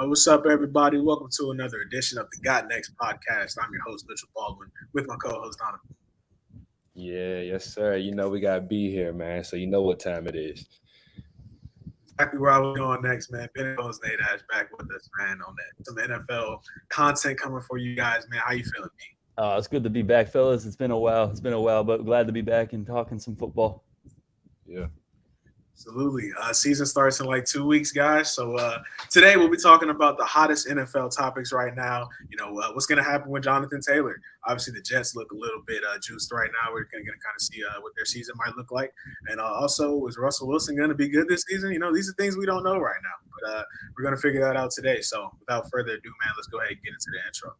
What's up, everybody? Welcome to another edition of the Got Next podcast. I'm your host, Mitchell Baldwin, with my co-host, Donovan. Yeah, yes, sir. You know we gotta be here, man. So you know what time it is. Exactly where I was going next, man. Ben Jones, Nate Ash back with us, man, on that. Some NFL content coming for you guys, man. How you feeling, B? It's good to be back, fellas. It's been a while. But glad to be back and talking some football. Yeah. Absolutely. Season starts in like 2 weeks, guys. So today we'll be talking about the hottest NFL topics right now. What's going to happen with Jonathan Taylor. Obviously, the Jets look a little bit juiced right now. We're going to kind of see what their season might look like. And also, is Russell Wilson going to be good this season? These are things we don't know right now. But we're going to figure that out today. So without further ado, man, let's go ahead and get into the intro.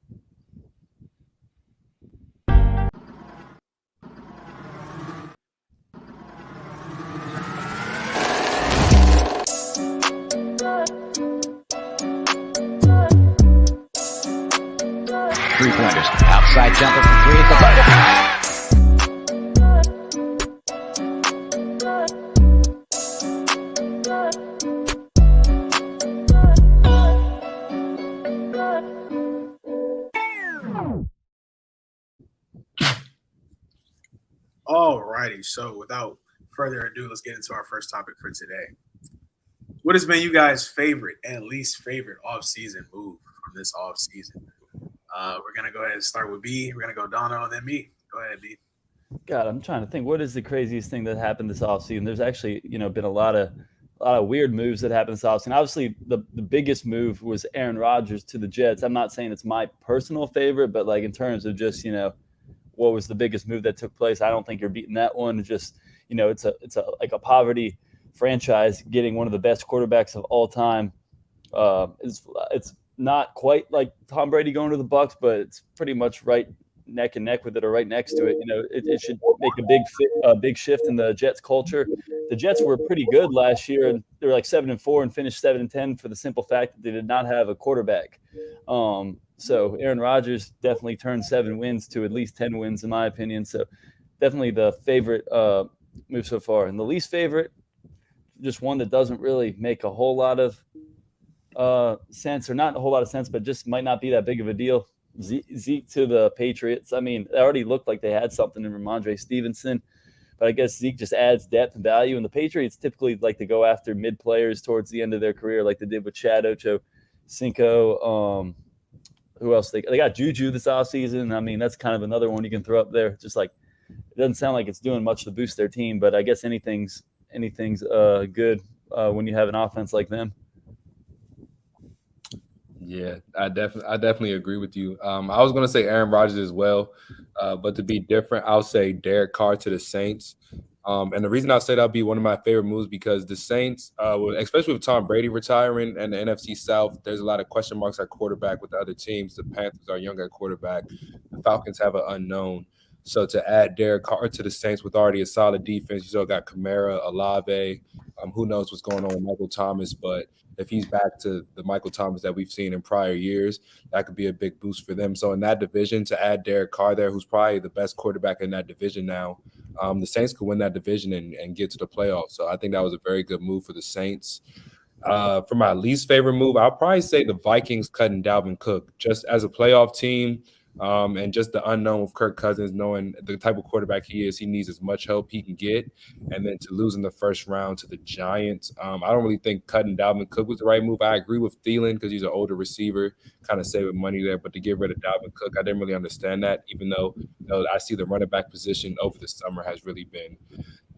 3-pointers. Outside jumper for three at the bucket. All righty. So without further ado, let's get into our first topic for today. What has been you guys' favorite and least favorite off-season move from this off-season? We're going to go ahead and start with B. We're going to go Dono and then me. Go ahead, B. God, I'm trying to think. What is the craziest thing that happened this offseason? There's actually, been a lot of weird moves that happened this offseason. Obviously, the biggest move was Aaron Rodgers to the Jets. I'm not saying it's my personal favorite, but like in terms of just, what was the biggest move that took place? I don't think you're beating that one. Just, it's a poverty franchise getting one of the best quarterbacks of all time. It's not quite like Tom Brady going to the Bucs, but it's pretty much right neck and neck with it, or right next to it. It should make a big shift in the Jets culture. The Jets were pretty good last year, and they were like 7-4 and finished 7-10 for the simple fact that they did not have a quarterback. So Aaron Rodgers definitely turned 7 wins to at least 10 wins, in my opinion. So definitely the favorite move so far, and the least favorite, just one that doesn't really make a whole lot of sense, or not a whole lot of sense, but just might not be that big of a deal. Zeke to the Patriots. I mean, it already looked like they had something in Ramondre Stevenson, but I guess Zeke just adds depth and value. And the Patriots typically like to go after mid players towards the end of their career, like they did with Chad Ochocinco. Who else? They got Juju this offseason. I mean, that's kind of another one you can throw up there. Just like, it doesn't sound like it's doing much to boost their team, but I guess anything's good when you have an offense like them. Yeah, I definitely agree with you. I was gonna say Aaron Rodgers as well, but to be different, I'll say Derek Carr to the Saints. And the reason I say that'll be one of my favorite moves because the Saints, especially with Tom Brady retiring and the NFC South, there's a lot of question marks at quarterback with the other teams. The Panthers are young at quarterback. The Falcons have an unknown. So to add Derek Carr to the Saints with already a solid defense, you still got Kamara, Olave. Who knows what's going on with Michael Thomas, but if he's back to the Michael Thomas that we've seen in prior years, that could be a big boost for them. So in that division, to add Derek Carr there, who's probably the best quarterback in that division now, the Saints could win that division and get to the playoffs. So I think that was a very good move for the Saints. For my least favorite move, I'll probably say the Vikings cutting Dalvin Cook. Just as a playoff team, and just the unknown with Kirk Cousins, knowing the type of quarterback he is, he needs as much help he can get. And then to lose in the first round to the Giants, I don't really think cutting Dalvin Cook was the right move. I agree with Thielen because he's an older receiver, kind of saving money there. But to get rid of Dalvin Cook, I didn't really understand that, even though I see the running back position over the summer has really been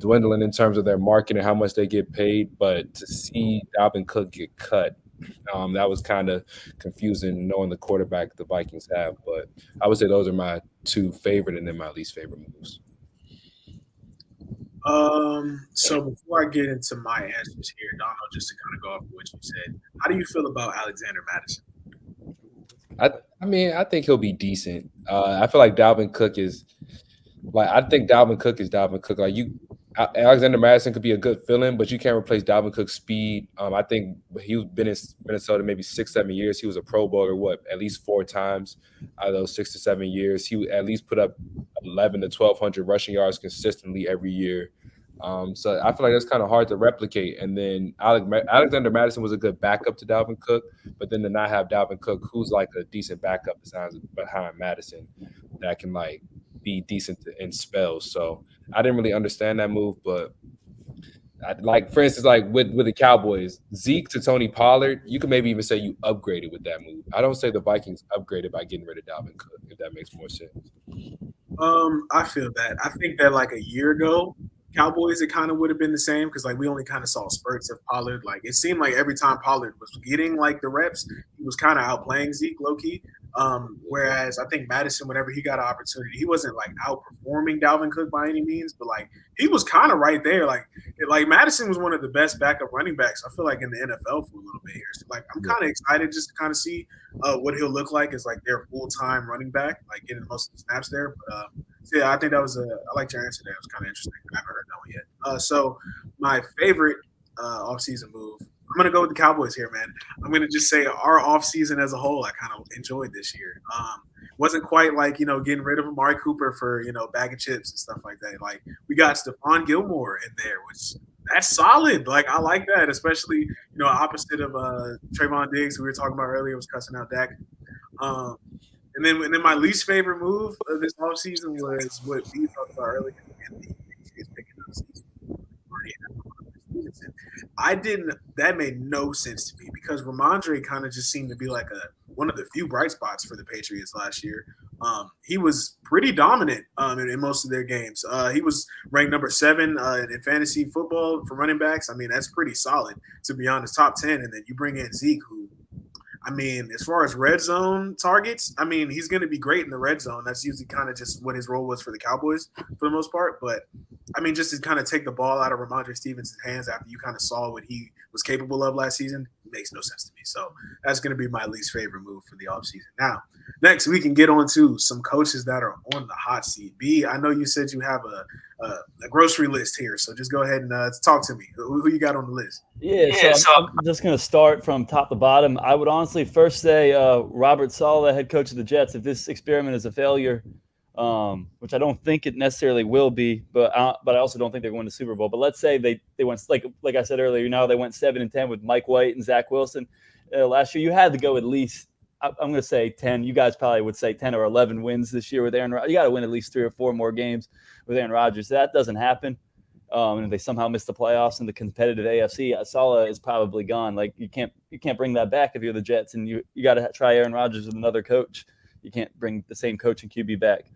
dwindling in terms of their market and how much they get paid. But to see Dalvin Cook get cut, that was kind of confusing knowing the quarterback the Vikings have. But I would say those are my two favorite and then my least favorite moves. So before I get into my answers here, Donald, just to kind of go off of what you said, how do you feel about Alexander Madison? I think he'll be decent. I feel like Dalvin Cook is Dalvin Cook. Alexander Madison could be a good fill-in, but you can't replace Dalvin Cook's speed. I think he's been in Minnesota maybe 6-7 years. He was a Pro Bowler, at least 4 times out of those 6 to 7 years. He would at least put up 11 to 1,200 rushing yards consistently every year. So I feel like that's kind of hard to replicate. And then Alexander Madison was a good backup to Dalvin Cook, but then to not have Dalvin Cook, who's like a decent backup behind Madison, that can like be decent in spells. So I didn't really understand that move, but like for instance, like with the Cowboys, Zeke to Tony Pollard, you could maybe even say you upgraded with that move. I don't say the Vikings upgraded by getting rid of Dalvin Cook, if that makes more sense. I feel that. I think that like a year ago, Cowboys, it kind of would have been the same because like we only kind of saw spurts of Pollard. Like it seemed like every time Pollard was getting like the reps, he was kind of outplaying Zeke low key. Whereas I think Madison, whenever he got an opportunity, he wasn't like outperforming Dalvin Cook by any means, but like he was kind of right there. Like Madison was one of the best backup running backs, I feel like, in the NFL for a little bit here. So like I'm kind of excited just to kind of see what he'll look like as like their full-time running back, like getting most of the snaps there. But so yeah, I think that was I liked your answer there. It was kind of interesting. I haven't heard that one yet. So my favorite offseason move, I'm going to go with the Cowboys here, man. I'm going to just say our offseason as a whole, I kind of enjoyed this year. Wasn't quite like, getting rid of Amari Cooper for, a bag of chips and stuff like that. Like, we got Stephon Gilmore in there, which that's solid. Like, I like that, especially, opposite of Trayvon Diggs, who we were talking about earlier, was cussing out Dak. And then my least favorite move of this offseason was what we talked about earlier. That made no sense to me because Ramondre kind of just seemed to be like one of the few bright spots for the Patriots last year. He was pretty dominant in most of their games. He was ranked number 7 in fantasy football for running backs. I mean, that's pretty solid, to be honest, top 10. And then you bring in Zeke, who, I mean, as far as red zone targets, I mean, he's going to be great in the red zone. That's usually kind of just what his role was for the Cowboys for the most part. But, I mean, just to kind of take the ball out of Ramondre Stevenson's hands after you kind of saw what he was capable of last season makes no sense to me. So that's going to be my least favorite move for the offseason. Now, next we can get on to some coaches that are on the hot seat. B, I know you said you have a grocery list here, so just go ahead and talk to me. Who you got on the list? Yeah, so I'm just going to start from top to bottom. I would honestly first say Robert Saleh, head coach of the Jets. If this experiment is a failure, which I don't think it necessarily will be, but I also don't think they're going to Super Bowl. But let's say they went like I said earlier. They went 7-10 with Mike White and Zach Wilson last year. You had to go at least. I'm going to say 10. You guys probably would say 10 or 11 wins this year with Aaron Rodgers. You got to win at least 3 or 4 more games with Aaron Rodgers. That doesn't happen. And if they somehow miss the playoffs in the competitive AFC, Saleh is probably gone. Like you can't bring that back if you're the Jets, and you got to try Aaron Rodgers with another coach. You can't bring the same coach and QB back.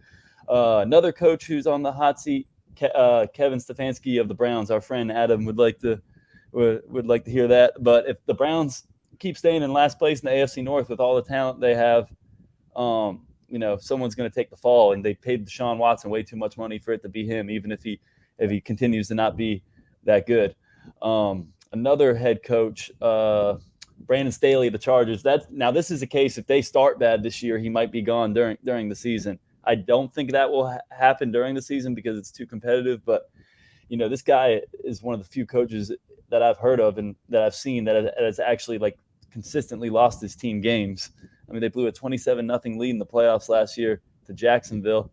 Another coach who's on the hot seat, Kevin Stefanski of the Browns. Our friend Adam would like to hear that. But if the Browns keep staying in last place in the AFC North with all the talent they have, someone's going to take the fall. And they paid Deshaun Watson way too much money for it to be him, even if he continues to not be that good. Another head coach, Brandon Staley of the Chargers. Now this is a case if they start bad this year, he might be gone during the season. I don't think that will happen during the season because it's too competitive. But this guy is one of the few coaches that I've heard of and that I've seen that has actually like consistently lost his team games. I mean, they blew a 27-0 lead in the playoffs last year to Jacksonville.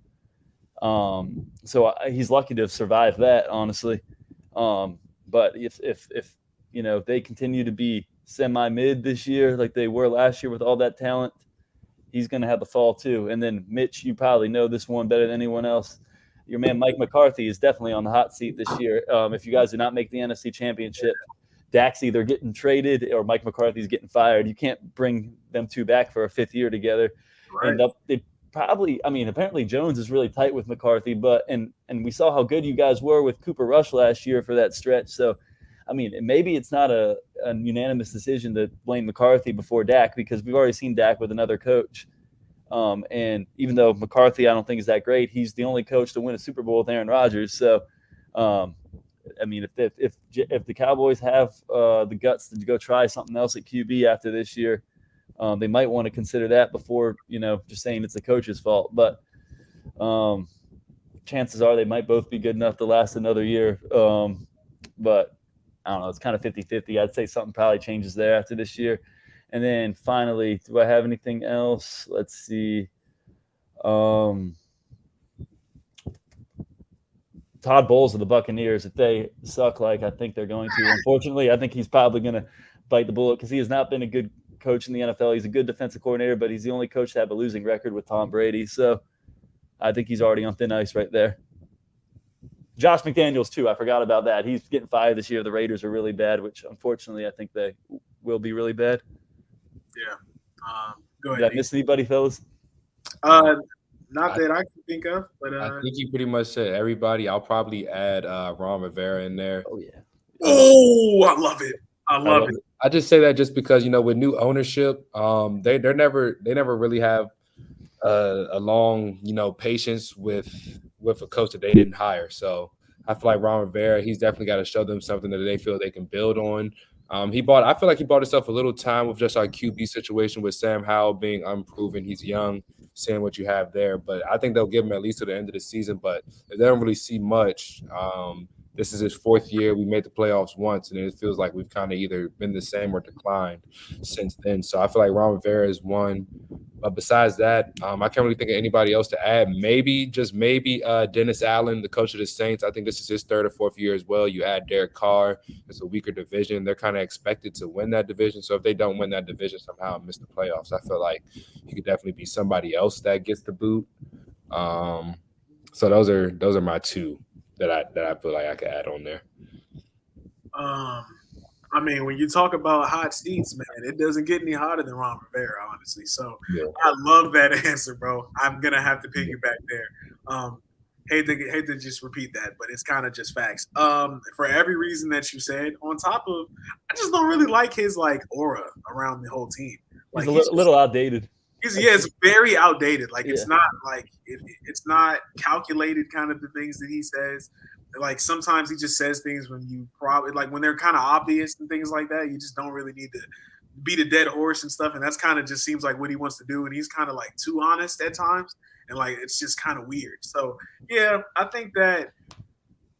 So he's lucky to have survived that, honestly. But if they continue to be semi-mid this year like they were last year with all that talent, he's going to have the fall too. And then Mitch, you probably know this one better than anyone else. Your man Mike McCarthy is definitely on the hot seat this year. If you guys do not make the NFC Championship, Dak's either getting traded or Mike McCarthy's getting fired. You can't bring them two back for a 5th year together. Right. And apparently Jones is really tight with McCarthy, and we saw how good you guys were with Cooper Rush last year for that stretch. So, I mean, maybe it's not a unanimous decision to blame McCarthy before Dak because we've already seen Dak with another coach. And even though McCarthy, I don't think is that great, he's the only coach to win a Super Bowl with Aaron Rodgers. So, I mean, if the Cowboys have the guts to go try something else at QB after this year, they might want to consider that before, just saying it's the coach's fault. But chances are they might both be good enough to last another year. But I don't know. It's kind of 50-50. I'd say something probably changes there after this year. And then finally, do I have anything else? Let's see. Todd Bowles of the Buccaneers, if they suck like I think they're going to, unfortunately, I think he's probably going to bite the bullet because he has not been a good coach in the NFL. He's a good defensive coordinator, but he's the only coach to have a losing record with Tom Brady. So I think he's already on thin ice right there. Josh McDaniels, too. I forgot about that. He's getting fired this year. The Raiders are really bad, which unfortunately I think they will be really bad. Yeah. Go ahead. Did I miss anybody, fellas? Not that I can think of, but I think you pretty much said everybody. I'll probably add Ron Rivera in there. Oh, yeah. Oh, I love it. I love it. I just say that just because, with new ownership, they never really have a long, patience with a coach that they didn't hire. So I feel like Ron Rivera, he's definitely got to show them something that they feel they can build on. I feel like he bought himself a little time with just our QB situation with Sam Howell being unproven. He's young, seeing what you have there. But I think they'll give him at least to the end of the season. But if they don't really see much, this is his fourth year. We made the playoffs once, and it feels like we've kind of either been the same or declined since then. So I feel like Ron Rivera is one. But besides that, I can't really think of anybody else to add. Maybe Dennis Allen, the coach of the Saints. I think this is his third or fourth year as well. You add Derek Carr. It's a weaker division. They're kind of expected to win that division. So if they don't win that division somehow and miss the playoffs, I feel like he could definitely be somebody else that gets the boot. So those are my two that I feel like I could add on there. I mean, when you talk about hot seats, man, it doesn't get any hotter than Ron Rivera, honestly. So yeah. I love that answer, bro. I'm gonna have to piggyback there. Hate to just repeat that, but it's kind of just facts. For every reason that you said, on top of, I just don't really like his aura around the whole team. Like he's a little outdated. It's very outdated. Like it's not it's not calculated kind of the things that he says. Like sometimes he just says things when you probably when they're kind of obvious and things like that. You just don't really need to beat a dead horse and stuff. And that's kind of just seems like what he wants to do. And he's kind of too honest at times. And it's just kind of weird. So yeah, I think that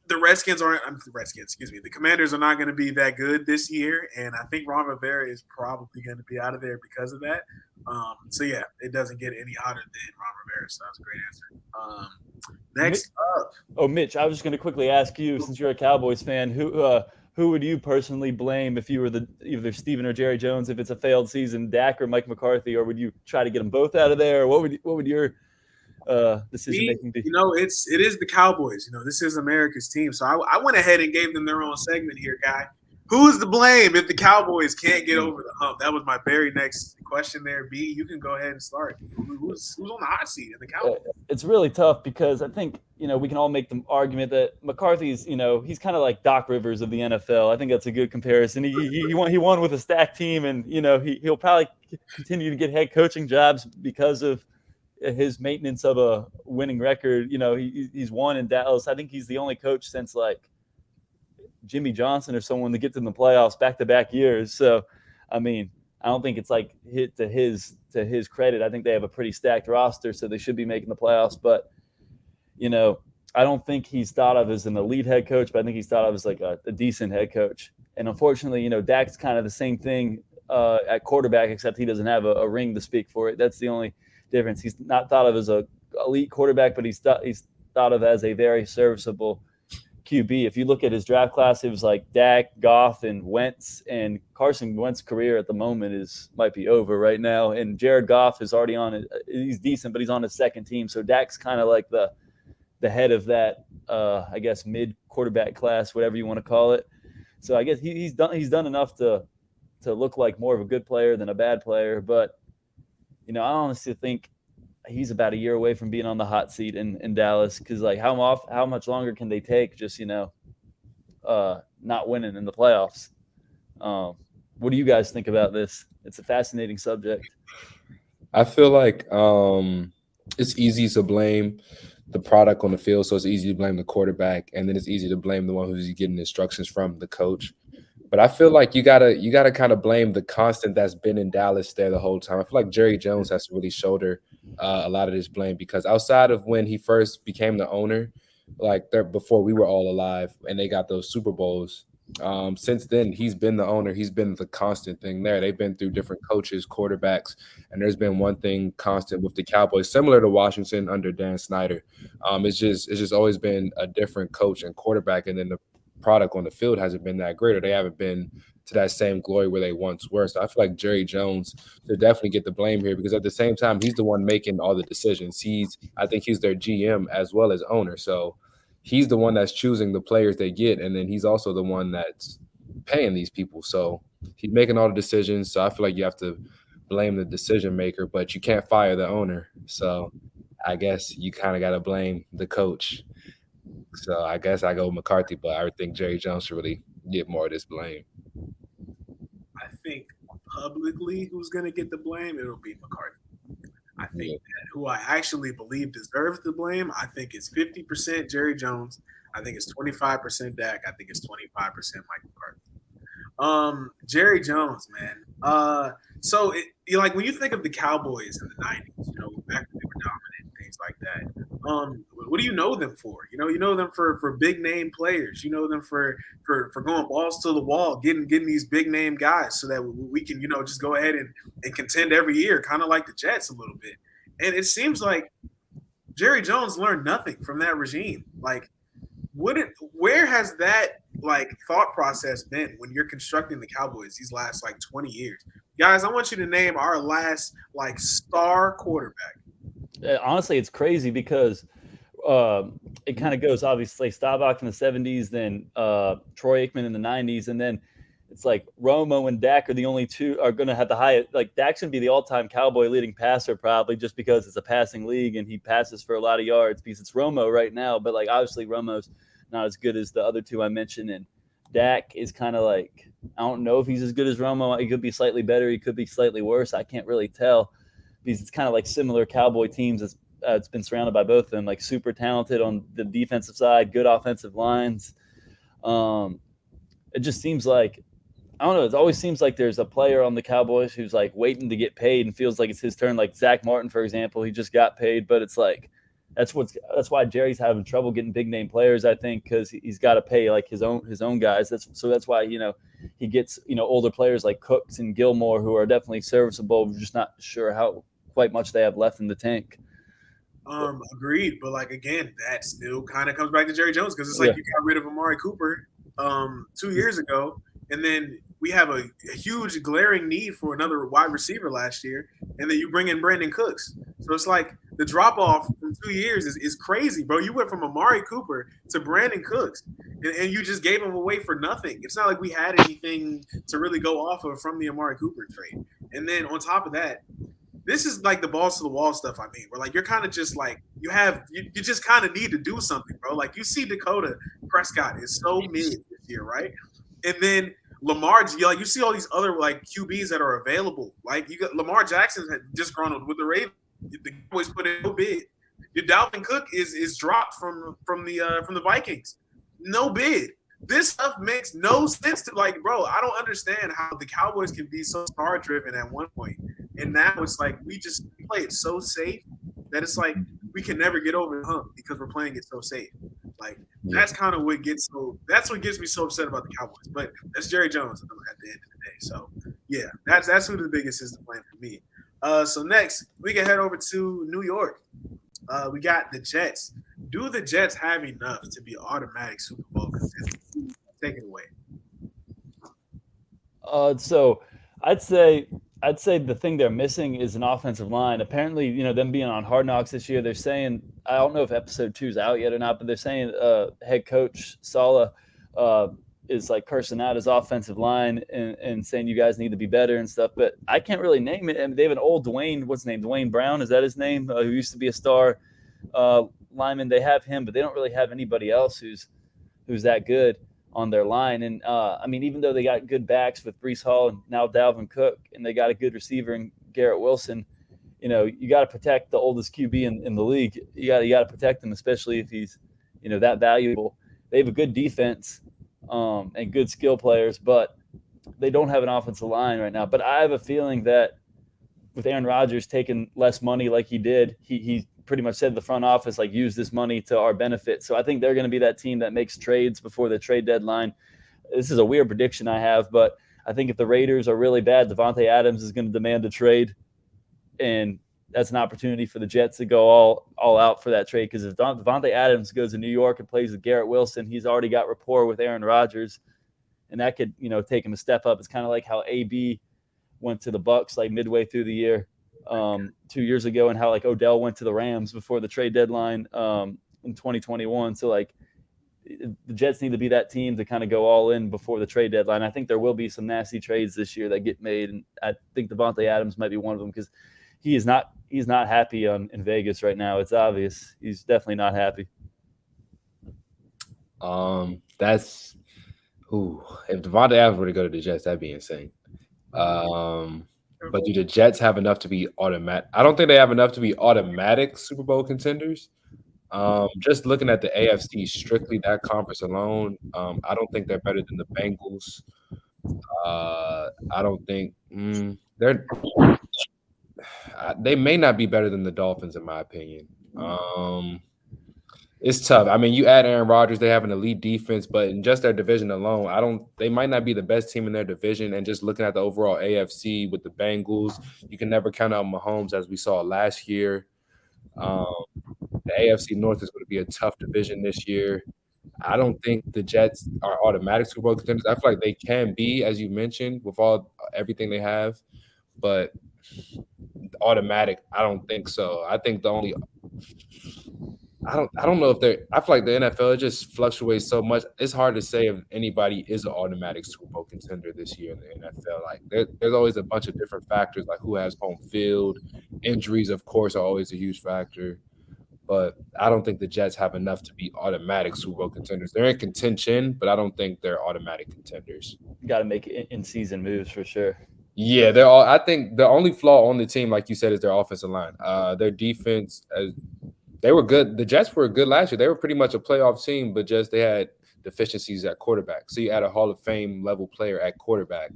the Commanders are not going to be that good this year. And I think Ron Rivera is probably going to be out of there because of that. So yeah, it doesn't get any hotter than Ron Rivera. So that's a great answer. Next up. Oh, Mitch, I was just going to quickly ask you, since you're a Cowboys fan, who would you personally blame if you were either Steven or Jerry Jones if it's a failed season, Dak or Mike McCarthy, or would you try to get them both out of there? Or what would your decision making be? It is the Cowboys. This is America's team. So I went ahead and gave them their own segment here, guy. Who's to blame if the Cowboys can't get over the hump? That was my very next question there. B, you can go ahead and start. Who's on the hot seat in the Cowboys? It's really tough because I think, we can all make the argument that McCarthy's, he's kind of like Doc Rivers of the NFL. I think that's a good comparison. He won with a stacked team, and, he'll probably continue to get head coaching jobs because of his maintenance of a winning record. He's won in Dallas. I think he's the only coach since Jimmy Johnson or someone to get to the playoffs back-to-back years. So, I mean, I don't think it's hit to his credit. I think they have a pretty stacked roster, so they should be making the playoffs. But, I don't think he's thought of as an elite head coach, but I think he's thought of as a decent head coach. And unfortunately, Dak's kind of the same thing at quarterback, except he doesn't have a ring to speak for it. That's the only difference. He's not thought of as a elite quarterback, but he's thought of as a very serviceable QB. If you look at his draft class, it was Dak, Goff, and Wentz, and Carson Wentz's career at the moment might be over right now. And Jared Goff is already on it. He's decent, but he's on his second team. So Dak's kind of the head of that, I guess, mid quarterback class, whatever you want to call it. So I guess he's done enough to look like more of a good player than a bad player. But I honestly think he's about a year away from being on the hot seat in Dallas, because how much longer can they take just not winning in the playoffs? What do you guys think about this? It's a fascinating subject. I feel like it's easy to blame the product on the field, so it's easy to blame the quarterback, and then it's easy to blame the one who's getting instructions from the coach. But I feel like you gotta kind of blame the constant that's been in Dallas there the whole time. I feel like Jerry Jones has to really shoulder a lot of this blame, because outside of when he first became the owner, before we were all alive and they got those Super Bowls, Since then, he's been the owner. He's been the constant thing there. They've been through different coaches, quarterbacks, and there's been one thing constant with the Cowboys, similar to Washington under Dan Snyder. It's just always been a different coach and quarterback, and then the product on the field hasn't been that great, or they haven't been to that same glory where they once were. So I feel like Jerry Jones should definitely get the blame here because at the same time, he's the one making all the decisions. I think he's their GM as well as owner. So he's the one that's choosing the players they get, and then he's also the one that's paying these people. So he's making all the decisions. So I feel like you have to blame the decision maker, but you can't fire the owner. So I guess you kind of got to blame the coach. So I guess I go with McCarthy, but I would think Jerry Jones should really get more of this blame. I think publicly who's going to get the blame, it'll be McCarthy. I think that who I actually believe deserves the blame, I think it's 50% Jerry Jones. I think it's 25% Dak. I think it's 25% Mike McCarthy. Jerry Jones, man. So like when you think of the Cowboys in the 90s, back when they were dominant and things like that, what do you know them for? You know them for big name players. You know them for going balls to the wall, getting these big name guys so that we can, just go ahead and contend every year, kind of like the Jets a little bit. And it seems like Jerry Jones learned nothing from that regime. Like, where has that thought process been when you're constructing the Cowboys these last 20 years? Guys, I want you to name our last star quarterback. Honestly, it's crazy because it kind of goes obviously Staubach in the 70s, then Troy Aikman in the 90s, and then it's like Romo and Dak are the only two are going to have the highest. Dak's going to be the all-time Cowboy leading passer probably just because it's a passing league and he passes for a lot of yards because it's Romo right now. But obviously Romo's not as good as the other two I mentioned, and Dak is kind of I don't know if he's as good as Romo. He could be slightly better. He could be slightly worse. I can't really tell because it's kind of similar Cowboy teams. It's been surrounded by both of them, super talented on the defensive side, good offensive lines. It just seems I don't know. It always seems like there's a player on the Cowboys who's waiting to get paid and feels like it's his turn. Like Zach Martin, for example, he just got paid, but it's that's why Jerry's having trouble getting big name players. I think because he's got to pay his own guys. That's why he gets older players like Cooks and Gilmore who are definitely serviceable. We're just not sure how quite much they have left in the tank. Agreed, but again, that still kind of comes back to Jerry Jones because it's you got rid of Amari Cooper 2 years ago, and then we have a huge glaring need for another wide receiver last year, and then you bring in Brandon Cooks. So it's the drop off from 2 years is crazy, bro. You went from Amari Cooper to Brandon Cooks, and you just gave him away for nothing. It's not like we had anything to really go off of from the Amari Cooper trade. And then on top of that, this is the balls to the wall stuff. I mean, where you're kind of just you just kind of need to do something, bro. You see Dakota Prescott is so mid this year, right? And then Lamar, you see all these other QBs that are available. You got Lamar Jackson had just gone with the Ravens. The Cowboys put in no bid. Your Dalvin Cook is dropped from the Vikings. No bid. This stuff makes no sense to bro. I don't understand how the Cowboys can be so star driven at one point, and now it's we play it so safe that it's we can never get over the hump because we're playing it so safe. That's kind of what gets me so upset about the Cowboys. But that's Jerry Jones at the end of the day. So yeah, that's who the biggest is to blame for me. So next we can head over to New York. We got the Jets. Do the Jets have enough to be automatic Super Bowl contenders? Take it away. So I'd say the thing they're missing is an offensive line. Apparently, them being on Hard Knocks this year, they're saying, I don't know if episode 2 is out yet or not, but they're saying head coach Saleh is cursing out his offensive line and saying you guys need to be better and stuff. But I can't really name it. And they have an old Dwayne Brown. Is that his name? Who used to be a star lineman. They have him, but they don't really have anybody else who's that good on their line. And I mean, even though they got good backs with Breece Hall and now Dalvin Cook, and they got a good receiver in Garrett Wilson, you got to protect the oldest QB in the league. You got to protect him, especially if he's, that valuable. They have a good defense and good skill players, but they don't have an offensive line right now. But I have a feeling that with Aaron Rodgers taking less money like he did, he pretty much said to the front office, use this money to our benefit. So I think they're going to be that team that makes trades before the trade deadline. this is a weird prediction I have, but I think if the Raiders are really bad, Devontae Adams is going to demand a trade, and that's an opportunity for the Jets to go all out for that trade. Because if Devontae Adams goes to New York and plays with Garrett Wilson, he's already got rapport with Aaron Rodgers, and that could take him a step up. It's kind of like how AB went to the Bucs like midway through the year 2 years ago, and how like Odell went to the Rams before the trade deadline in 2021. So like the Jets need to be that team to kind of go all in before the trade deadline. I think there will be some nasty trades this year that get made, and I think Devontae Adams might be one of them because he's not happy in Vegas right now. It's obvious he's definitely not happy. If Devontae Adams were to go to the Jets, that'd be insane. But do the Jets have enough to be automatic? I don't think they have enough to be automatic Super Bowl contenders. Just looking at the AFC, strictly that conference alone, I don't think they're better than the Bengals. I don't think they may not be better than the Dolphins, in my opinion. It's tough. I mean, you add Aaron Rodgers, they have an elite defense, but in just their division alone, they might not be the best team in their division. And just looking at the overall AFC with the Bengals, you can never count out Mahomes, as we saw last year. The AFC North is going to be a tough division this year. I don't think the Jets are automatic Super Bowl contenders. I feel like they can be, as you mentioned, with everything they have, but automatic, I don't think so. I think I don't know if I feel like the NFL just fluctuates so much. It's hard to say if anybody is an automatic Super Bowl contender this year in the NFL. Like there's always a bunch of different factors, like who has home field. Injuries, of course, are always a huge factor. But I don't think the Jets have enough to be automatic Super Bowl contenders. They're in contention, but I don't think they're automatic contenders. Got to make in-season moves for sure. Yeah, I think the only flaw on the team, like you said, is their offensive line. Their defense, they were good. The Jets were good last year. They were pretty much a playoff team, but just they had deficiencies at quarterback. So you add a Hall of Fame level player at quarterback.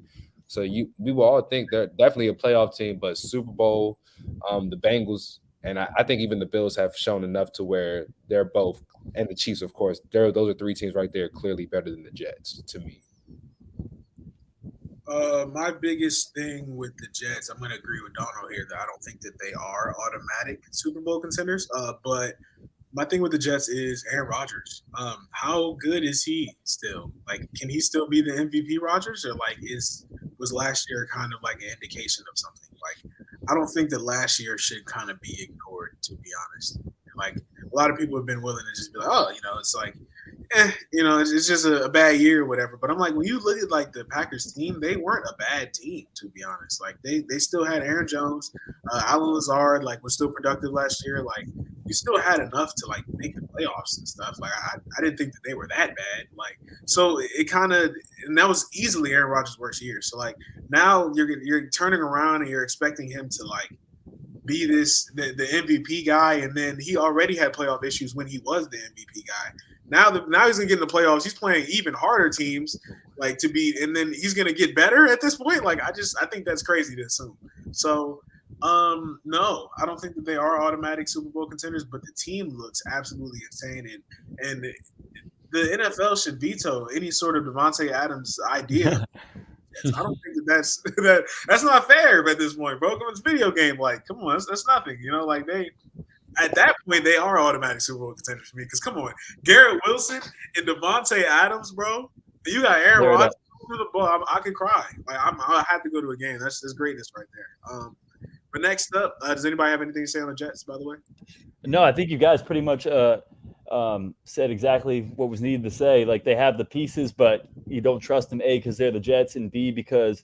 So we will all think they're definitely a playoff team, but Super Bowl, the Bengals, and I think even the Bills have shown enough to where they're both, and the Chiefs, of course, those are three teams right there clearly better than the Jets to me. My biggest thing with the Jets, I'm going to agree with Donald here that I don't think that they are automatic Super Bowl contenders. But my thing with the Jets is Aaron Rodgers. How good is he still? Like, can he still be the MVP Rodgers, or like was last year kind of like an indication of something? Like, I don't think that last year should kind of be ignored, to be honest. Like, a lot of people have been willing to just be like, oh, it's like, it's just a bad year or whatever. But I'm like, when you look at like the Packers team, they weren't a bad team, to be honest. Like they still had Aaron Jones, Alan Lazard, like was still productive last year. Like you still had enough to like make the playoffs and stuff. Like I didn't think that they were that bad. Like so it kind of, and that was easily Aaron Rodgers' worst year. So like now you're turning around and you're expecting him to like be the MVP guy, and then he already had playoff issues when he was the MVP guy. Now he's gonna get in the playoffs. He's playing even harder teams, like to be, and then he's gonna get better at this point. Like I think that's crazy to assume. So, no, I don't think that they are automatic Super Bowl contenders. But the team looks absolutely insane, and the NFL should veto any sort of Devontae Adams idea. I don't think that's not fair at this point, bro. It's a video game. Like, come on, that's nothing. Like they. At that point, they are automatic Super Bowl contenders for me. Because come on, Garrett Wilson and Devontae Adams, bro. You got Aaron Rodgers through the ball. I could cry. Like I have to go to a game. That's greatness right there. But next up, does anybody have anything to say on the Jets? By the way, no. I think you guys pretty much said exactly what was needed to say. Like they have the pieces, but you don't trust them. A, because they're the Jets, and B, because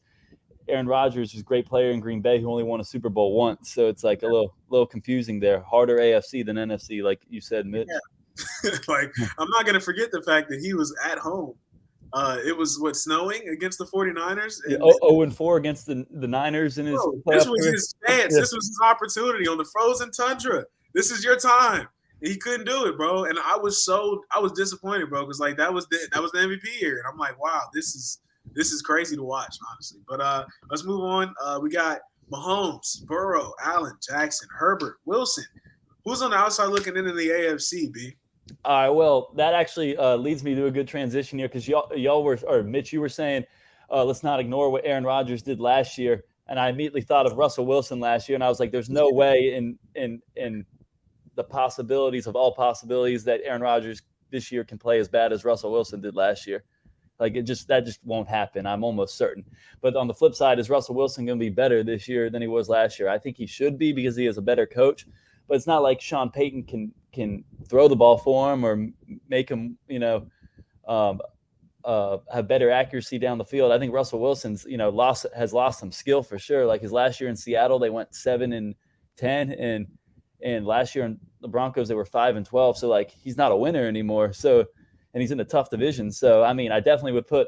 Aaron Rodgers is a great player in Green Bay who only won a Super Bowl once. So it's like a little confusing there. Harder AFC than NFC, like you said, Mitch. Yeah. Like, I'm not going to forget the fact that he was at home. It was, snowing against the 49ers? 0-4 against the Niners in his this was his chance. Yeah. This was his opportunity on the frozen tundra. This is your time. He couldn't do it, bro. And I was disappointed, bro, because, like, that was the MVP year. And I'm like, wow, this is crazy to watch, honestly. But let's move on. We got Mahomes, Burrow, Allen, Jackson, Herbert, Wilson. Who's on the outside looking into the AFC, B? All right, well, that actually leads me to a good transition here because y'all were, or Mitch, you were saying, let's not ignore what Aaron Rodgers did last year, and I immediately thought of Russell Wilson last year, and I was like, there's no way in the possibilities of all possibilities that Aaron Rodgers this year can play as bad as Russell Wilson did last year. Like that just won't happen. I'm almost certain. But on the flip side, is Russell Wilson going to be better this year than he was last year? I think he should be because he is a better coach. But it's not like Sean Payton can throw the ball for him or make him, have better accuracy down the field. I think Russell Wilson's, has lost some skill for sure. Like his last year in Seattle, they went 7-10, and last year in the Broncos they were 5-12. So like he's not a winner anymore. So, and he's in a tough division. So I mean, I definitely would put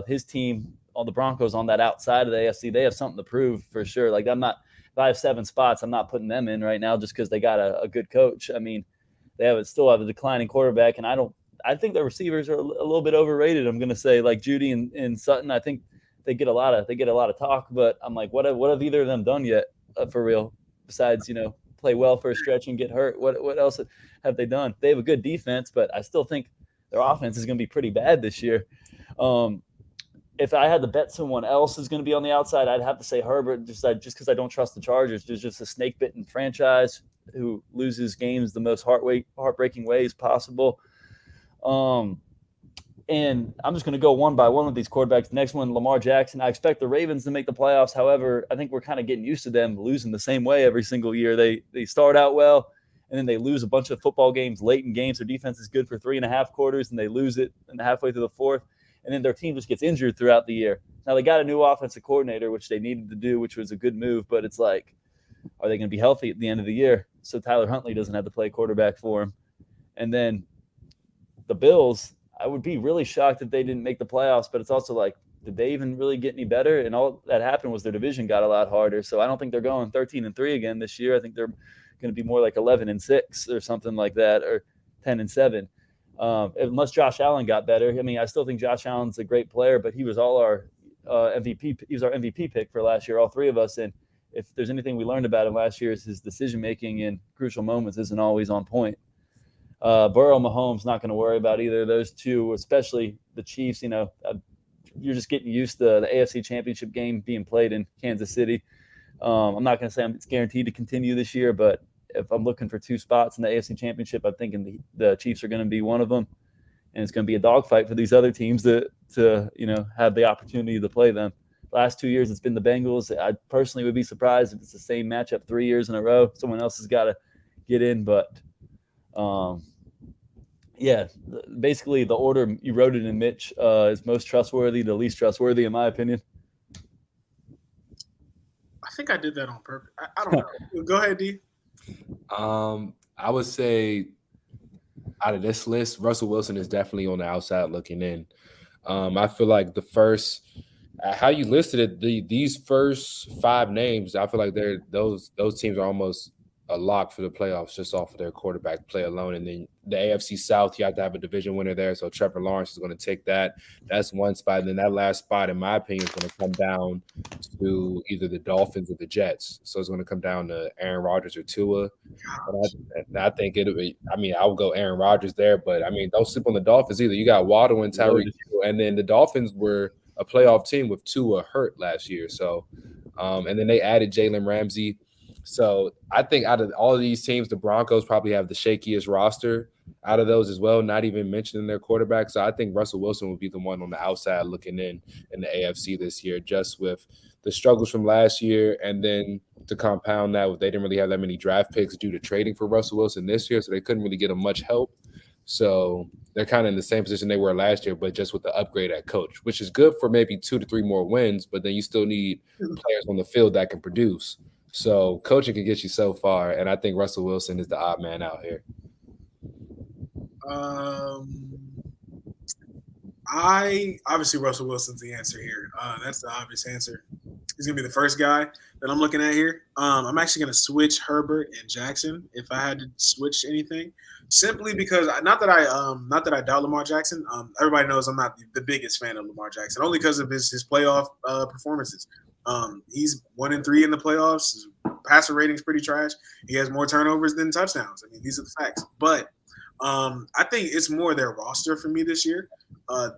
his team on the Broncos on that outside of the AFC. They have something to prove for sure. Like if I have 7 spots, I'm not putting them in right now just because they got a good coach. I mean, they still have a declining quarterback, and I think the receivers are a little bit overrated. I'm going to say like Judy and Sutton. I think they get a lot of talk, but I'm like, what have either of them done yet for real? Besides, play well for a stretch and get hurt. What else have they done? They have a good defense, but I still think their offense is going to be pretty bad this year. If I had to bet someone else is going to be on the outside, I'd have to say Herbert, just because I don't trust the Chargers. There's just a snake-bitten franchise who loses games the most heartbreaking ways possible. And I'm just going to go one by one with these quarterbacks. Next one, Lamar Jackson. I expect the Ravens to make the playoffs. However, I think we're kind of getting used to them losing the same way every single year. They start out well, and then they lose a bunch of football games late in games. Their defense is good for 3.5 quarters, and they lose it halfway through the fourth. And then their team just gets injured throughout the year. Now, they got a new offensive coordinator, which they needed to do, which was a good move. But it's like, are they going to be healthy at the end of the year? So Tyler Huntley doesn't have to play quarterback for him. And then the Bills, I would be really shocked if they didn't make the playoffs. But it's also like, did they even really get any better? And all that happened was their division got a lot harder. So I don't think they're going 13-3 again this year. I think they're going to be more like 11-6 or something like that, or 10-7. Unless Josh Allen got better. I mean, I still think Josh Allen's a great player, but he was all our MVP. He was our MVP pick for last year, all three of us. And if there's anything we learned about him last year, is his decision making in crucial moments isn't always on point. Burrow, Mahomes, not going to worry about either of those two, especially the Chiefs. You're just getting used to the AFC Championship game being played in Kansas City. I'm not going to say it's guaranteed to continue this year, but if I'm looking for 2 spots in the AFC Championship, I'm thinking the Chiefs are going to be one of them, and it's going to be a dogfight for these other teams to have the opportunity to play them. Last 2 years, it's been the Bengals. I personally would be surprised if it's the same matchup 3 years in a row. Someone else has got to get in, but basically the order you wrote it in, Mitch, is most trustworthy to least trustworthy, in my opinion. I think I did that on purpose. I don't know. Go ahead, D. I would say out of this list, Russell Wilson is definitely on the outside looking in. I feel like the first, how you listed it, these first 5 names, I feel like those teams are almost a lock for the playoffs just off of their quarterback play alone. And then the AFC South, you have to have a division winner there. So Trevor Lawrence is going to take that. That's one spot. And then that last spot, in my opinion, is going to come down to either the Dolphins or the Jets. So it's going to come down to Aaron Rodgers or Tua. And I think I would go Aaron Rodgers there. But, I mean, don't sleep on the Dolphins either. You got Waddle and Tyreek. And then the Dolphins were a playoff team with Tua hurt last year. So, and then they added Jalen Ramsey. So I think out of all of these teams, the Broncos probably have the shakiest roster out of those as well, not even mentioning their quarterback. So I think Russell Wilson will be the one on the outside looking in the AFC this year, just with the struggles from last year. And then to compound that, they didn't really have that many draft picks due to trading for Russell Wilson this year, so they couldn't really get him much help. So they're kind of in the same position they were last year, but just with the upgrade at coach, which is good for maybe 2 to 3 more wins, but then you still need players on the field that can produce. So coaching can get you so far, and I think Russell Wilson is the odd man out here. Obviously Russell Wilson's the answer here. That's the obvious answer. He's gonna be the first guy that I'm looking at here. I'm actually gonna switch Herbert and Jackson if I had to switch anything, simply because not that I doubt Lamar Jackson. Everybody knows I'm not the biggest fan of Lamar Jackson, only because of his playoff performances. He's 1-3 in the playoffs. His passer rating's pretty trash. He has more turnovers than touchdowns. I mean, these are the facts. But I think it's more their roster for me this year.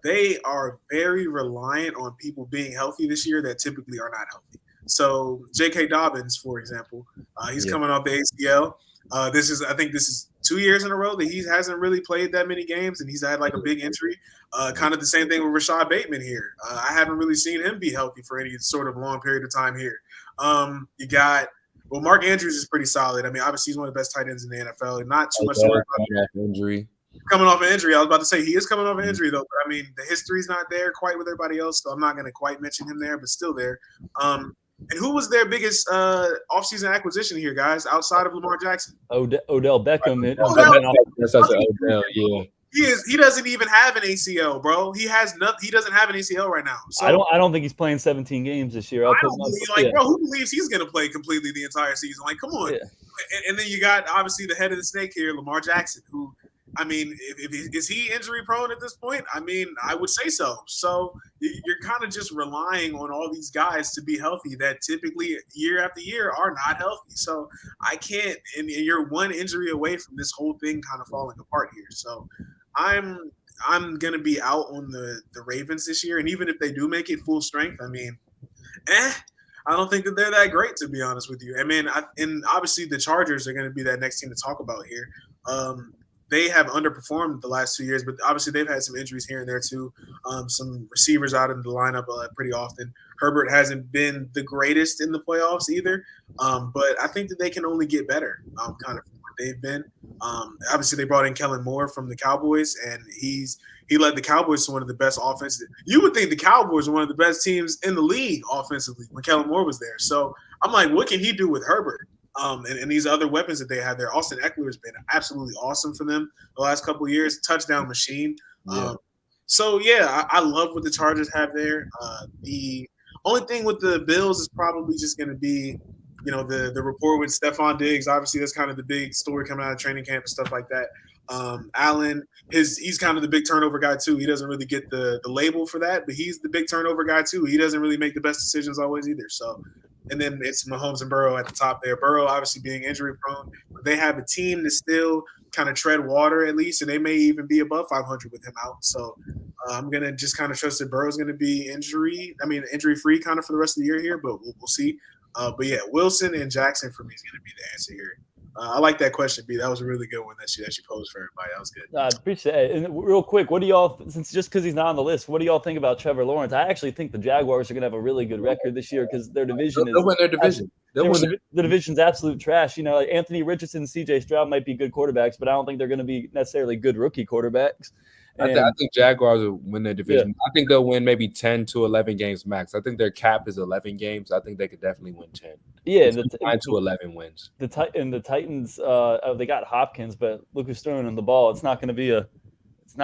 They are very reliant on people being healthy this year that typically are not healthy. So J.K. Dobbins, for example, he's coming off the ACL. I think this is 2 years in a row that he hasn't really played that many games, and he's had like a big injury. Kind of the same thing with Rashad Bateman here. I haven't really seen him be healthy for any sort of long period of time here. You got Mark Andrews is pretty solid. I mean, obviously he's one of the best tight ends in the NFL. Not too much to worry about. Injury. Coming off an injury. I was about to say he is coming off an injury though. But I mean, the history's not there quite with everybody else, so I'm not going to quite mention him there, but still there. And who was their biggest offseason acquisition here, guys, outside of Lamar Jackson? Odell Beckham. Odell, yeah. He doesn't even have an ACL, bro. He doesn't have an ACL right now. So I don't think he's playing 17 games this year. Bro, who believes he's going to play completely the entire season? Like, come on. Yeah. And then you got obviously the head of the snake here, Lamar Jackson, who, I mean, is he injury prone at this point? I mean, I would say so. So you're kind of just relying on all these guys to be healthy that typically year after year are not healthy. So I can't, and you're one injury away from this whole thing kind of falling apart here. So I'm gonna be out on the Ravens this year, and even if they do make it full strength, I mean, I don't think that they're that great, to be honest with you. I mean, and obviously the Chargers are going to be that next team to talk about here. They have underperformed the last 2 years, but obviously they've had some injuries here and there too. Some receivers out in the lineup pretty often. Herbert hasn't been the greatest in the playoffs either, but I think that they can only get better, kind of from what they've been. Obviously, they brought in Kellen Moore from the Cowboys, and he led the Cowboys to one of the best offenses. You would think the Cowboys were one of the best teams in the league offensively when Kellen Moore was there. So I'm like, what can he do with Herbert? And these other weapons that they have there. Austin Eckler has been absolutely awesome for them the last couple of years. Touchdown machine. Yeah. I love what the Chargers have there. The only thing with the Bills is probably just going to be, the rapport with Stephon Diggs. Obviously, that's kind of the big story coming out of training camp and stuff like that. Allen, he's kind of the big turnover guy too. He doesn't really get the label for that, but he's the big turnover guy too. He doesn't really make the best decisions always either. So, and then it's Mahomes and Burrow at the top there. Burrow obviously being injury prone, but they have a team to still kind of tread water at least, and they may even be above 500 with him out. So I'm gonna just kind of trust that Burrow's gonna be injury free kind of for the rest of the year here, but we'll see. But yeah, Wilson and Jackson for me is gonna be the answer here. I like that question, B. That was a really good one that she posed for everybody. That was good. I appreciate it. And real quick, what do y'all, since just because he's not on the list, what do y'all think about Trevor Lawrence? I actually think the Jaguars are going to have a really good record this year because their division They'll win their division. The division's absolute trash. Like Anthony Richardson and C.J. Stroud might be good quarterbacks, but I don't think they're going to be necessarily good rookie quarterbacks. I think Jaguars will win their division. Yeah. I think they'll win maybe 10 to 11 games max. I think their cap is 11 games. I think they could definitely win 10. Yeah, 9 to 11 wins. The Titans, they got Hopkins, but look who's throwing in the ball. It's not going to be enough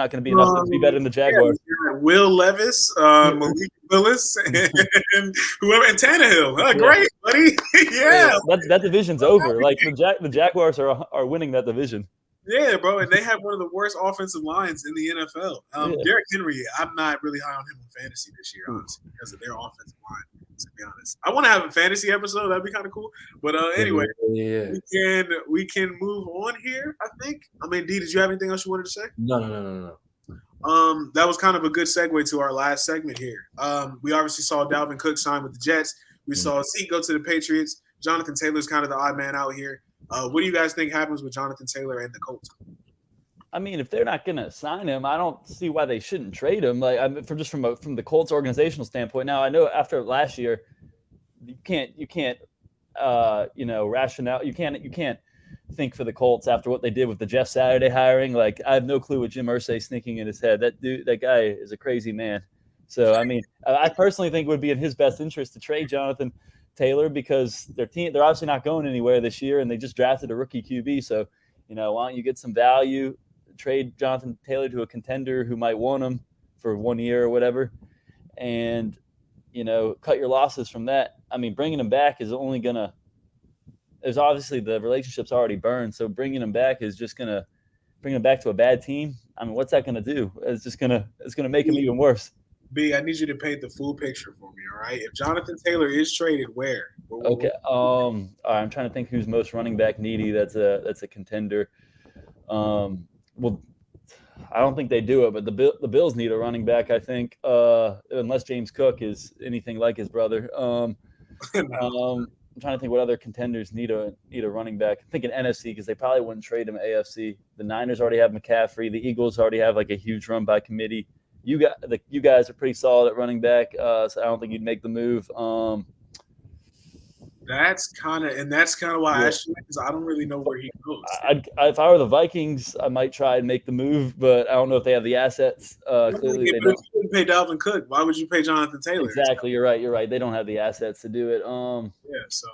to be better than the Jaguars. Yeah, Will Levis, Malik Willis, and whoever, and Tannehill. Great, buddy. Yeah, that division's over. Like the Jaguars are winning that division. Yeah, bro, and they have one of the worst offensive lines in the NFL. Derrick Henry, I'm not really high on him in fantasy this year, honestly, because of their offensive line, to be honest. I want to have a fantasy episode. That'd be kind of cool. But anyway, we can move on here, I think. I mean, D, did you have anything else you wanted to say? No. That was kind of a good segue to our last segment here. We obviously saw Dalvin Cook sign with the Jets. We saw Zeke go to the Patriots. Jonathan Taylor's kind of the odd man out here. What do you guys think happens with Jonathan Taylor and the Colts? I mean, if they're not going to sign him, I don't see why they shouldn't trade him. Like, from the Colts organizational standpoint. Now, I know after last year, you can't rationale. You can't think for the Colts after what they did with the Jeff Saturday hiring. Like, I have no clue what Jim Irsay's thinking in his head. That guy is a crazy man. So, I mean, I personally think it would be in his best interest to trade Jonathan Taylor because they're obviously not going anywhere this year, and they just drafted a rookie QB. So, why don't you get some value, trade Jonathan Taylor to a contender who might want him for 1 year or whatever, and cut your losses from that. I mean, bringing him back is only gonna. There's obviously the relationship's already burned, so bringing him back is just gonna bring him back to a bad team. I mean, what's that gonna do? It's gonna make him even worse. B, I need you to paint the full picture for me, all right? If Jonathan Taylor is traded, where? Okay. I'm trying to think who's most running back needy. That's a contender. Well, I don't think they do it, but the Bills need a running back. I think, unless James Cook is anything like his brother. I'm trying to think what other contenders need a running back. I'm thinking NFC because they probably wouldn't trade him AFC. The Niners already have McCaffrey. The Eagles already have like a huge run by committee. You guys are pretty solid at running back, so I don't think you'd make the move. That's kind of why I asked you, because I don't really know where he goes. If I were the Vikings, I might try and make the move, but I don't know if they have the assets. Clearly, they don't. If you didn't pay Dalvin Cook, why would you pay Jonathan Taylor? Exactly, you're right. They don't have the assets to do it. Yeah, so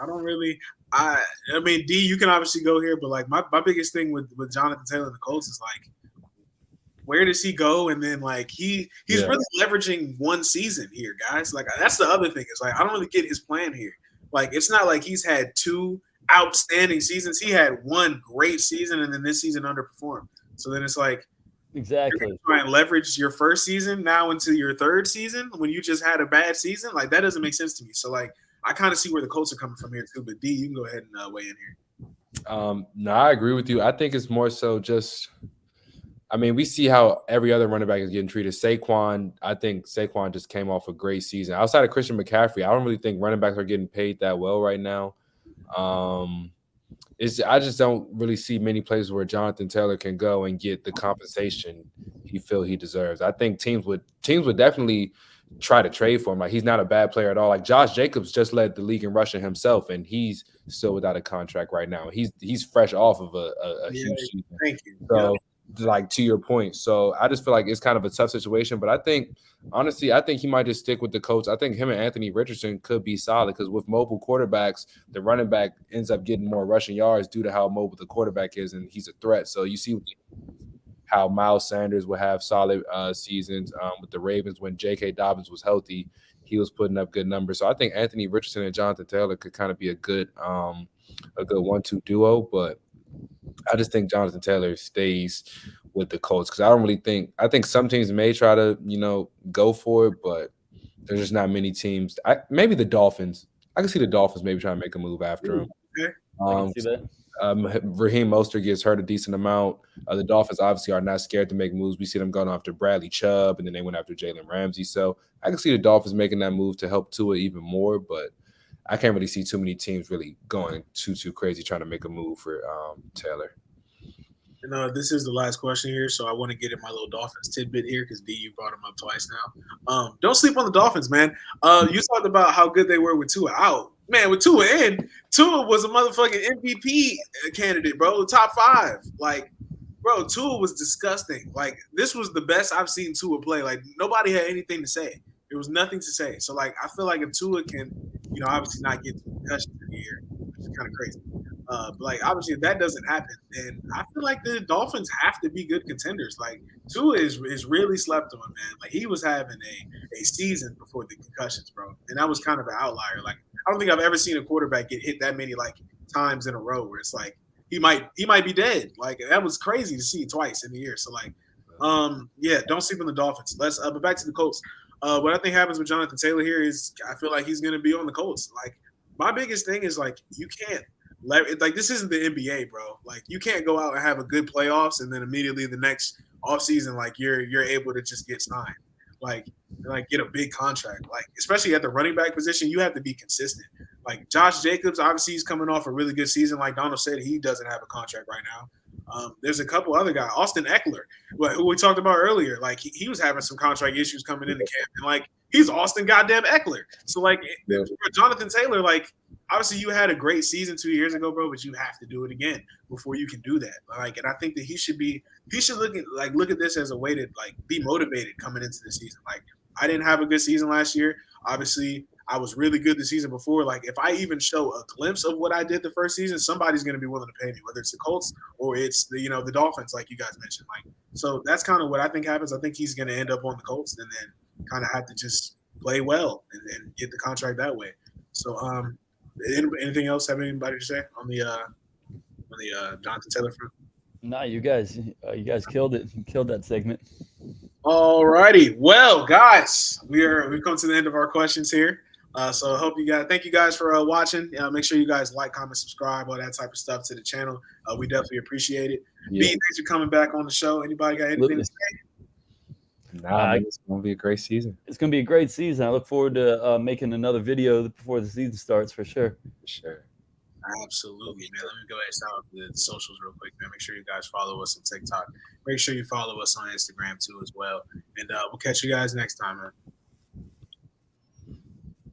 I don't really. I mean, D, you can obviously go here, but like my biggest thing with Jonathan Taylor and the Colts is like, where does he go? And then like he's really leveraging one season here, guys. Like that's the other thing is like I don't really get his plan here. Like, it's not like he's had 2 outstanding seasons. He had 1 great season, and then this season underperformed. So then it's like, exactly, you're trying to leverage your first season now into your third season when you just had a bad season. Like, that doesn't make sense to me. So, like, I kind of see where the Colts are coming from here, too. But, D, you can go ahead and weigh in here. No, I agree with you. I think it's more so just – I mean, we see how every other running back is getting treated. Saquon, I think Saquon just came off a great season. Outside of Christian McCaffrey, I don't really think running backs are getting paid that well right now. I just don't really see many places where Jonathan Taylor can go and get the compensation he feels he deserves. I think teams would definitely try to trade for him. Like, he's not a bad player at all. Like, Josh Jacobs just led the league in rushing himself, and he's still without a contract right now. He's fresh off of a huge season. Thank you. So, like, to your point. So I just feel like it's kind of a tough situation. But I think, honestly, he might just stick with the Colts. I think him and Anthony Richardson could be solid because with mobile quarterbacks, the running back ends up getting more rushing yards due to how mobile the quarterback is, and he's a threat. So you see how Miles Sanders would have solid seasons with the Ravens when J.K. Dobbins was healthy. He was putting up good numbers. So I think Anthony Richardson and Jonathan Taylor could kind of be a good 1-2 duo, but I just think Jonathan Taylor stays with the Colts because I think some teams may try to, go for it, but there's just not many teams. Maybe the Dolphins. I can see the Dolphins maybe trying to make a move after him. Okay. I can see that. Raheem Mostert gets hurt a decent amount. The Dolphins obviously are not scared to make moves. We see them going after Bradley Chubb, and then they went after Jalen Ramsey. So I can see the Dolphins making that move to help Tua even more, but I can't really see too many teams really going too crazy trying to make a move for Taylor. And this is the last question here, so I want to get in my little Dolphins tidbit here because D, you brought them up twice now. Don't sleep on the Dolphins, man. You talked about how good they were with Tua out. Man, with Tua in, Tua was a motherfucking MVP candidate, bro. Top 5. Like, bro, Tua was disgusting. Like, this was the best I've seen Tua play. Like, nobody had anything to say. There was nothing to say. So, like, I feel like if Tua can, obviously not get to concussion in the year, which is kind of crazy. But, like, obviously, if that doesn't happen, then I feel like the Dolphins have to be good contenders. Like, Tua is really slept on, man. Like, he was having a season before the concussions, bro. And that was kind of an outlier. Like, I don't think I've ever seen a quarterback get hit that many, like, times in a row where it's like he might be dead. Like, that was crazy to see twice in the year. So, like, don't sleep on the Dolphins. But back to the Colts. What I think happens with Jonathan Taylor here is I feel like he's going to be on the Colts. Like, my biggest thing is, like, you can't like, this isn't the NBA, bro. Like, you can't go out and have a good playoffs and then immediately the next offseason, like, you're able to just get signed. Like get a big contract. Like, especially at the running back position, you have to be consistent. Like, Josh Jacobs, obviously he's coming off a really good season. Like Donald said, he doesn't have a contract right now. There's a couple other guys. Austin Eckler, who we talked about earlier. Like, he was having some contract issues coming into camp. And, like, he's Austin goddamn Eckler. So, like, for Jonathan Taylor, like, obviously you had a great season 2 years ago, bro, but you have to do it again before you can do that. Like, and I think that he should look at this as a way to, like, be motivated coming into the season. Like, I didn't have a good season last year. Obviously, I was really good the season before. Like, if I even show a glimpse of what I did the first season, somebody's going to be willing to pay me, whether it's the Colts or it's the Dolphins, like you guys mentioned. Like, so that's kind of what I think happens. I think he's going to end up on the Colts and then kind of have to just play well and get the contract that way. So, anything else? Have anybody to say on the Jonathan Taylor front? No, you guys killed it. You killed that segment. All righty. Well, guys, we've come to the end of our questions here. So I hope thank you guys for watching. Make sure you guys like, comment, subscribe, all that type of stuff to the channel. We definitely appreciate it. B, thanks for coming back on the show. Anybody got anything to say? Nah, man, it's gonna be a great season. It's gonna be a great season. I look forward to making another video before the season starts for sure. For sure. Absolutely, man. Let me go ahead and start with the socials real quick, man. Make sure you guys follow us on TikTok. Make sure you follow us on Instagram too as well. And we'll catch you guys next time, man.